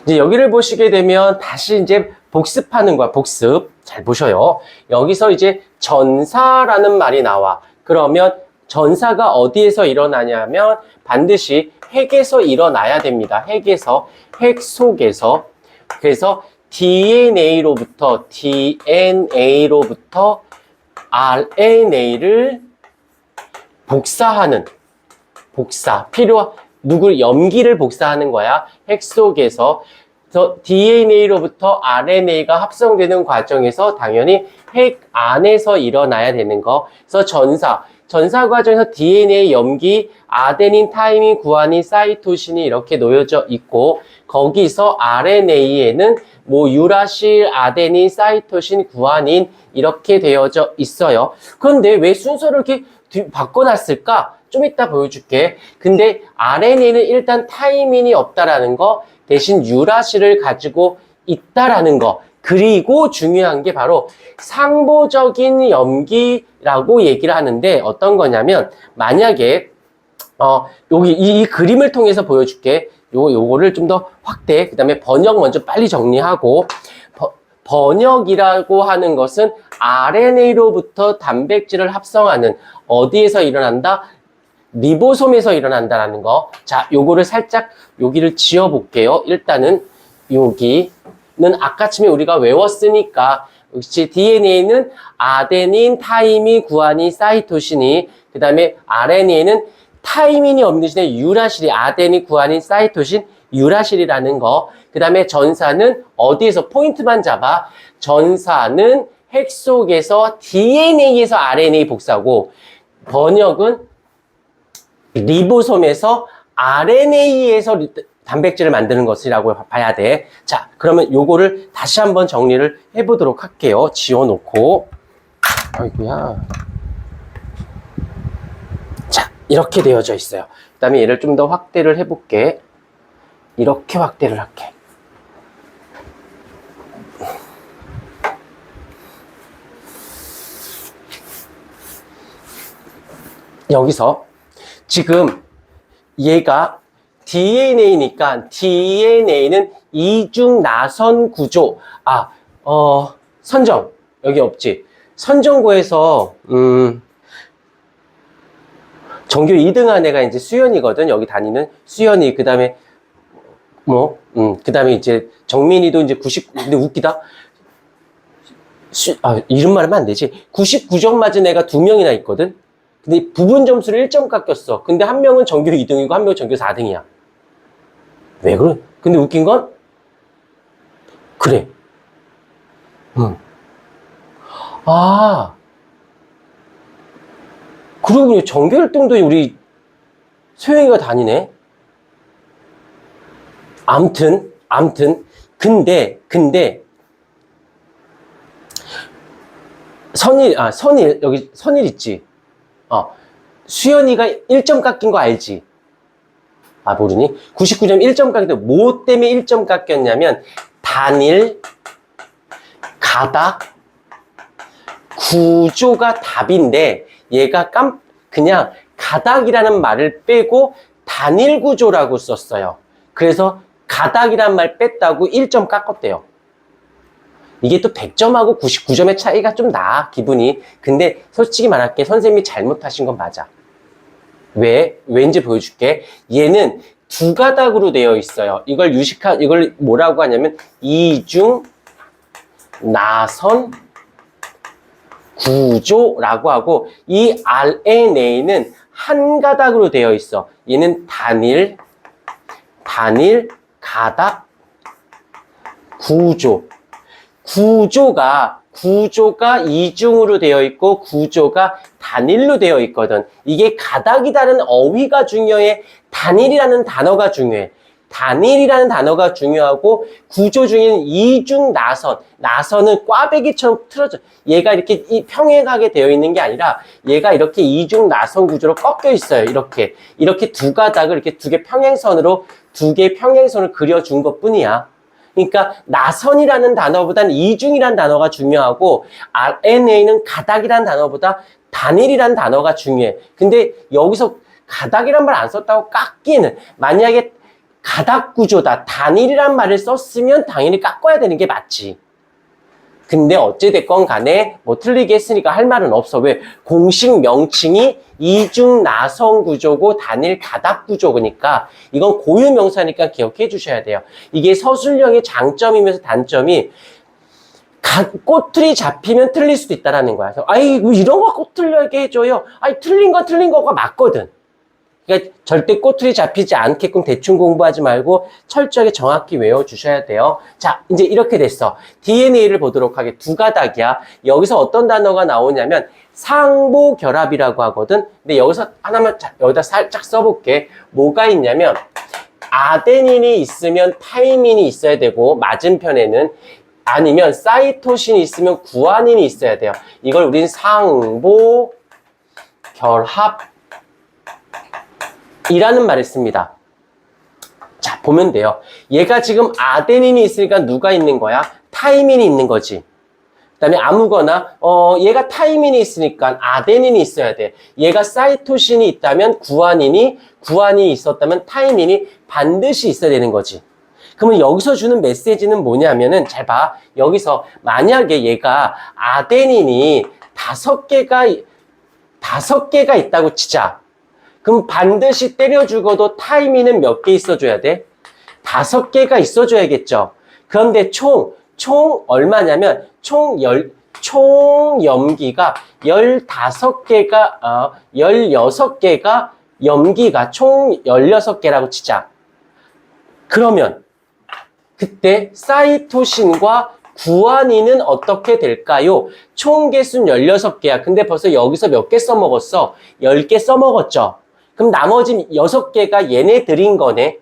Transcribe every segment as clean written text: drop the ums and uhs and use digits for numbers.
이제 여기를 보시게 되면 다시 이제 복습하는 거야. 복습. 잘 보셔요. 여기서 이제 전사라는 말이 나와. 그러면 전사가 어디에서 일어나냐면 반드시 핵에서 일어나야 됩니다. 핵에서, 핵 속에서. 그래서 DNA로부터 RNA를 복사하는, 염기를 복사하는 거야. 핵 속에서. 그래서 DNA로부터 RNA가 합성되는 과정에서 당연히 핵 안에서 일어나야 되는 거. 그래서 전사 과정에서 DNA, 염기, 아데닌, 타이민, 구아닌, 사이토신이 이렇게 놓여져 있고, 거기서 RNA에는 뭐 유라실, 아데닌, 사이토신, 구아닌 이렇게 되어져 있어요. 그런데 왜 순서를 이렇게 바꿔놨을까? 좀 이따 보여줄게. 근데 RNA는 일단 타이민이 없다라는 거, 대신 유라실을 가지고 있다라는 거. 그리고 중요한 게 바로 상보적인 염기라고 얘기를 하는데 어떤 거냐면 만약에 여기 이 그림을 통해서 보여줄게. 요거를 좀 더 확대. 그다음에 번역 먼저 빨리 정리하고 번역이라고 하는 것은 RNA로부터 단백질을 합성하는 어디에서 일어난다? 리보솜에서 일어난다라는 거. 자, 요거를 살짝 여기를 지워 볼게요. 일단은 여기는 아까쯤에 우리가 외웠으니까 역시 DNA는 아데닌, 타이민, 구아닌, 사이토신이, 그 다음에 RNA는 타이민이 없는 대신에 유라실이, 아데닌, 구아닌, 사이토신, 유라실이라는 거. 그 다음에 전사는 어디에서 포인트만 잡아? 전사는 핵 속에서 DNA에서 RNA 복사고, 번역은 리보솜에서 RNA에서 단백질을 만드는 것이라고 봐야 돼. 자, 그러면 요거를 다시 한번 정리를 해보도록 할게요. 지워놓고. 아이고야. 자, 이렇게 되어져 있어요. 그 다음에 얘를 좀 더 확대를 해볼게. 이렇게 확대를 할게. 여기서 지금 얘가 DNA니까 DNA는 이중 나선 구조. 선정. 여기 없지. 선정고에서 전교 2등한 애가 이제 수연이거든. 여기 다니는 수연이. 그 다음에 그 다음에 이제 정민이도 이제 근데 웃기다. 이름 말하면 안 되지. 99점 맞은 애가 2명이나 있거든. 근데 부분 점수를 1점 깎였어. 근데 한 명은 전교 2등이고 한 명은 전교 4등이야. 왜 그래? 근데 웃긴 건 그래. 그러고 보니 전교 1등도 우리 소영이가 다니네. 암튼 근데 선일 여기 선일 있지. 수연이가 1점 깎인 거 알지? 모르니? 99점 1점 깎인데 뭐 때문에 1점 깎였냐면 단일, 가닥, 구조가 답인데 얘가 그냥 가닥이라는 말을 빼고 단일 구조라고 썼어요. 그래서 가닥이란 말 뺐다고 1점 깎았대요. 이게 또 100점하고 99점의 차이가 좀 나, 기분이. 근데 솔직히 말할게, 선생님이 잘못하신 건 맞아. 왠지 보여줄게. 얘는 두 가닥으로 되어 있어요. 이걸 이걸 뭐라고 하냐면 이중 나선 구조라고 하고, 이 RNA는 한 가닥으로 되어 있어. 얘는 단일, 가닥, 구조. 구조가 이중으로 되어 있고 구조가 단일로 되어 있거든. 이게 가닥이 다른 어휘가 중요해. 단일이라는 단어가 중요해. 단일이라는 단어가 중요하고 구조 중에는 이중 나선은 꽈배기처럼 틀어져. 얘가 이렇게 평행하게 되어 있는 게 아니라 얘가 이렇게 이중 나선 구조로 꺾여 있어요. 이렇게 두 가닥을 이렇게 두 개의 평행선을 그려준 것 뿐이야. 그러니까 나선이라는 단어보다는 이중이라는 단어가 중요하고 RNA는 가닥이라는 단어보다 단일이라는 단어가 중요해. 근데 여기서 가닥이란 말 안 썼다고 깎기는, 만약에 가닥 구조다. 단일이란 말을 썼으면 당연히 깎아야 되는 게 맞지. 근데 어찌됐건 간에 뭐 틀리게 했으니까 할 말은 없어. 왜? 공식 명칭이 이중 나성 구조고 단일 가닥 구조니까 이건 고유 명사니까 기억해 주셔야 돼요. 이게 서술형의 장점이면서 단점이 꼬투리 잡히면 틀릴 수도 있다라는 거야. 그래서 아이 뭐 이런 거 꼭 틀리게 해줘요. 아이 틀린 거가 맞거든. 그러니까 절대 꼬투리 잡히지 않게끔 대충 공부하지 말고 철저하게 정확히 외워주셔야 돼요. 자, 이제 이렇게 됐어. DNA를 보도록 하게. 두 가닥이야. 여기서 어떤 단어가 나오냐면 상보결합이라고 하거든. 근데 여기서 하나만 여기다 살짝 써볼게. 뭐가 있냐면 아데닌이 있으면 타이민이 있어야 되고 맞은편에는 아니면 사이토신이 있으면 구아닌이 있어야 돼요. 이걸 우린 상보결합 이라는 말을 씁니다. 자, 보면 돼요. 얘가 지금 아데닌이 있으니까 누가 있는 거야? 타이민이 있는 거지. 그 다음에 아무거나 얘가 타이민이 있으니까 아데닌이 있어야 돼. 얘가 사이토신이 있다면 구아닌이 있었다면 타이민이 반드시 있어야 되는 거지. 그러면 여기서 주는 메시지는 뭐냐면은 잘 봐. 여기서 만약에 얘가 아데닌이 5개가 있다고 치자. 그럼 반드시 때려 죽어도 타이밍은 몇 개 있어줘야 돼? 5개가 있어줘야겠죠. 그런데 총 얼마냐면 총 염기가 16개가 염기가 총 16개라고 치자. 그러면 그때 사이토신과 구아닌은 어떻게 될까요? 총 개수는 16개야. 근데 벌써 여기서 몇 개 써먹었어? 10개 써먹었죠. 그럼 나머지 6개가 얘네들인 거네.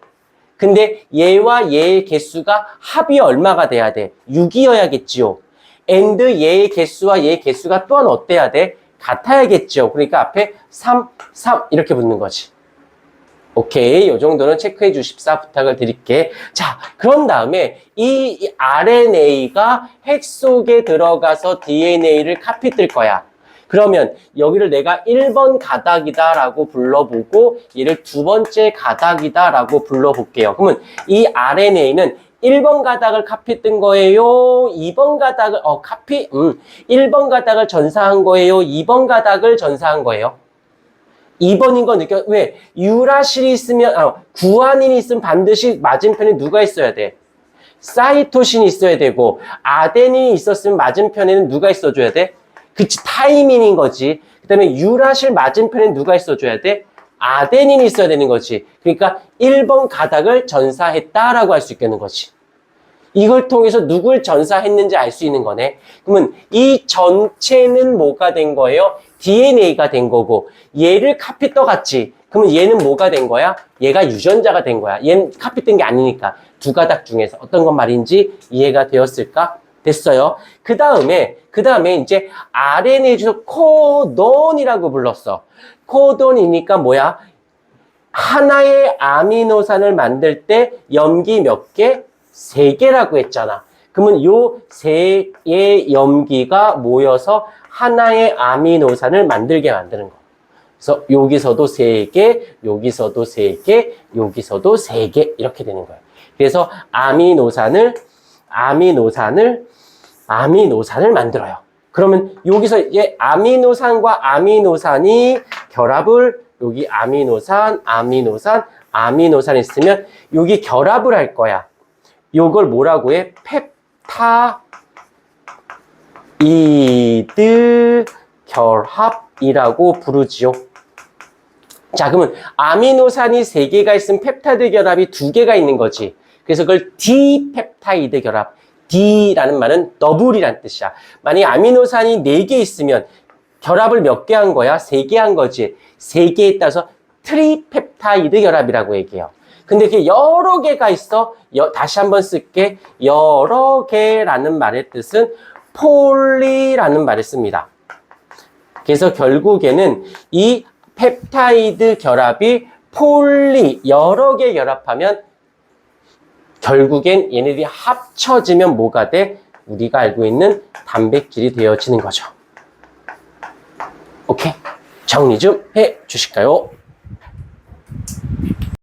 근데 얘와 얘의 개수가 합이 얼마가 돼야 돼? 6이어야겠지요. and 얘의 개수와 얘의 개수가 또한 어때야 돼? 같아야겠죠. 그러니까 앞에 3 이렇게 붙는 거지. 오케이, 이 정도는 체크해 주십사 부탁을 드릴게. 자, 그런 다음에 이 RNA가 핵 속에 들어가서 DNA를 카피 뜰 거야. 그러면 여기를 내가 1번 가닥이다라고 불러보고 얘를 두 번째 가닥이다라고 불러볼게요. 그러면 이 RNA는 1번 가닥을 카피 뜬 거예요? 2번 가닥을 1번 가닥을 전사한 거예요? 2번 가닥을 전사한 거예요? 2번인 거 느껴. 왜? 유라실이 있으면 구아닌이 있으면 반드시 맞은편에 누가 있어야 돼? 사이토신이 있어야 되고 아데닌이 있었으면 맞은편에는 누가 있어줘야 돼? 그치, 타이민인 거지. 그 다음에 유라실 맞은편에 누가 있어줘야 돼? 아데닌이 있어야 되는 거지. 그러니까 1번 가닥을 전사했다라고 할 수 있겠는 거지. 이걸 통해서 누굴 전사했는지 알 수 있는 거네. 그러면 이 전체는 뭐가 된 거예요? DNA가 된 거고 얘를 카피 떠갔지. 그러면 얘는 뭐가 된 거야? 얘가 유전자가 된 거야. 얘는 카피 뜬 게 아니니까. 두 가닥 중에서 어떤 건 말인지 이해가 되었을까? 됐어요. 그 다음에 이제 RNA 중에서 코돈이라고 불렀어. 코돈이니까 뭐야? 하나의 아미노산을 만들 때 염기 몇 개? 3개라고 했잖아. 그러면 요 3개의 염기가 모여서 하나의 아미노산을 만들게 만드는 거. 그래서 여기서도 3개, 여기서도 3개, 여기서도 3개 이렇게 되는 거예요. 그래서 아미노산을 만들어요. 그러면 여기서 얘 아미노산과 아미노산이 결합을 여기 아미노산 있으면 여기 결합을 할 거야. 요걸 뭐라고 해? 펩타이드 결합이라고 부르지요. 자, 그러면 아미노산이 3개가 있으면 펩타이드 결합이 2개가 있는 거지. 그래서 그걸 디펩타이드 결합. D라는 말은 더블이란 뜻이야. 만약에 아미노산이 4개 있으면 결합을 몇 개 한 거야? 3개 한 거지. 3개에 따라서 트리펩타이드 결합이라고 얘기해요. 근데 이렇게 여러 개가 있어. 다시 한번 쓸게. 여러 개라는 말의 뜻은 폴리라는 말을 씁니다. 그래서 결국에는 이 펩타이드 결합이 폴리, 여러 개 결합하면 결국엔 얘네들이 합쳐지면 뭐가 돼? 우리가 알고 있는 단백질이 되어지는 거죠. 오케이? 정리 좀 해 주실까요?